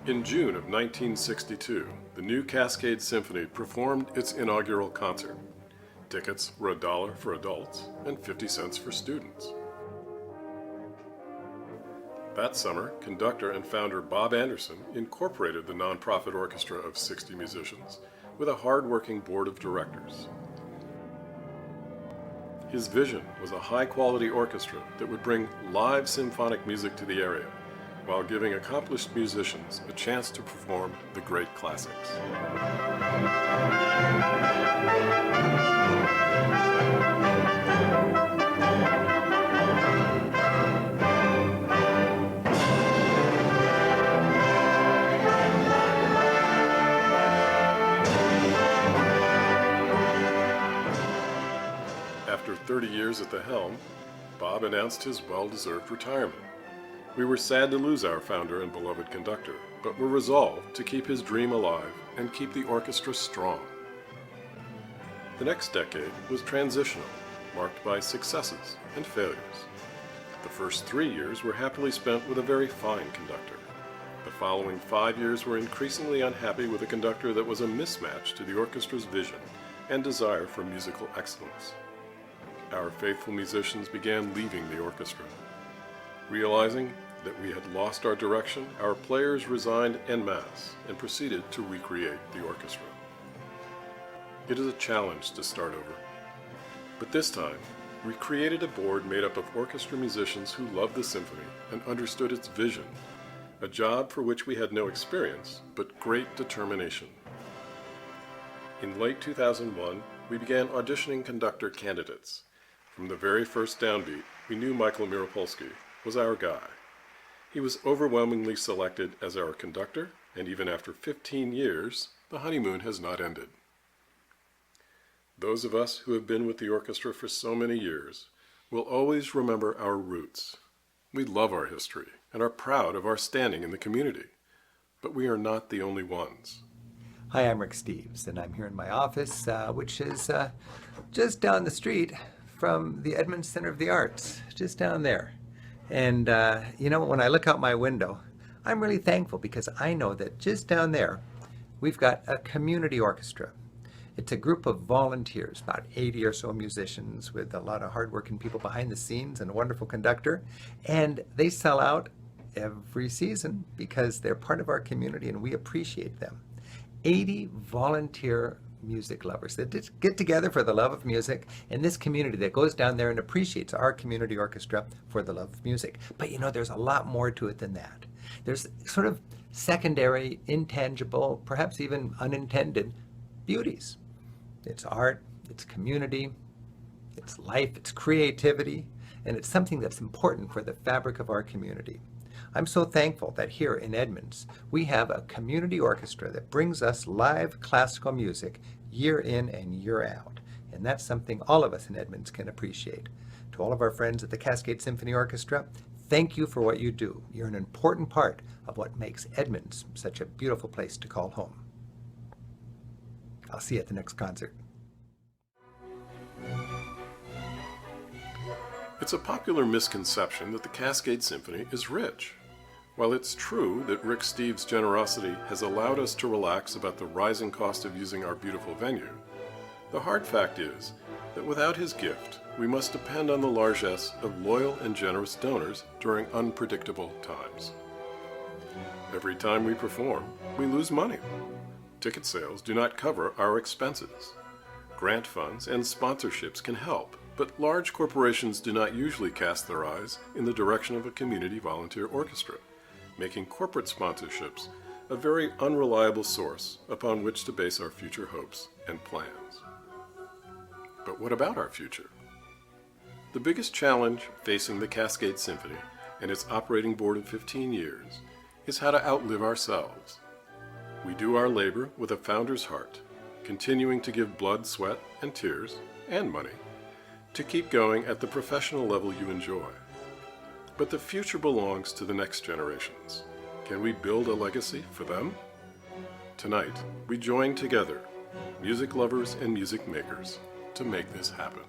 In June of 1962, the new Cascade Symphony performed its inaugural concert. Tickets were $1 for adults and 50 cents for students. That summer, conductor and founder Bob Anderson incorporated the nonprofit orchestra of 60 musicians with a hard-working board of directors. His vision was a high-quality orchestra that would bring live symphonic music to the area, while giving accomplished musicians a chance to perform the great classics. After 30 years at the helm, Bob announced his well-deserved retirement. We were sad to lose our founder and beloved conductor, but were resolved to keep his dream alive and keep the orchestra strong. The next decade was transitional, marked by successes and failures. The first 3 years were happily spent with a very fine conductor. The following 5 years were increasingly unhappy with a conductor that was a mismatch to the orchestra's vision and desire for musical excellence. Our faithful musicians began leaving the orchestra. Realizing that we had lost our direction, our players resigned en masse and proceeded to recreate the orchestra. It is a challenge to start over. But this time, we created a board made up of orchestra musicians who loved the symphony and understood its vision, a job for which we had no experience, but great determination. In late 2001, we began auditioning conductor candidates. From the very first downbeat, we knew Michael Miropolsky was our guy. He was overwhelmingly selected as our conductor, and even after 15 years, the honeymoon has not ended. Those of us who have been with the orchestra for so many years will always remember our roots. We love our history and are proud of our standing in the community, but we are not the only ones. Hi, I'm Rick Steves, and I'm here in my office, which is just down the street from the Edmonds Center of the Arts, just down there. And you know, when I look out my window, I'm really thankful because I know that just down there, we've got a community orchestra. It's a group of volunteers, about 80 or so musicians with a lot of hardworking people behind the scenes and a wonderful conductor. And they sell out every season because they're part of our community and we appreciate them. 80 volunteer music lovers that just get together for the love of music in this community that goes down there and appreciates our community orchestra for the love of music. But you know, there's a lot more to it than that. There's sort of secondary, intangible, perhaps even unintended beauties. It's art, it's community, it's life, it's creativity, and it's something that's important for the fabric of our community. I'm so thankful that here in Edmonds, we have a community orchestra that brings us live classical music year in and year out. And that's something all of us in Edmonds can appreciate. To all of our friends at the Cascade Symphony Orchestra, thank you for what you do. You're an important part of what makes Edmonds such a beautiful place to call home. I'll see you at the next concert. It's a popular misconception that the Cascade Symphony is rich. While it's true that Rick Steves' generosity has allowed us to relax about the rising cost of using our beautiful venue, the hard fact is that without his gift, we must depend on the largesse of loyal and generous donors during unpredictable times. Every time we perform, we lose money. Ticket sales do not cover our expenses. Grant funds and sponsorships can help, but large corporations do not usually cast their eyes in the direction of a community volunteer orchestra, making corporate sponsorships a very unreliable source upon which to base our future hopes and plans. But what about our future? The biggest challenge facing the Cascade Symphony and its operating board of 15 years is how to outlive ourselves. We do our labor with a founder's heart, continuing to give blood, sweat, and tears, and money, to keep going at the professional level you enjoy. But the future belongs to the next generations. Can we build a legacy for them? Tonight, we join together, music lovers and music makers, to make this happen.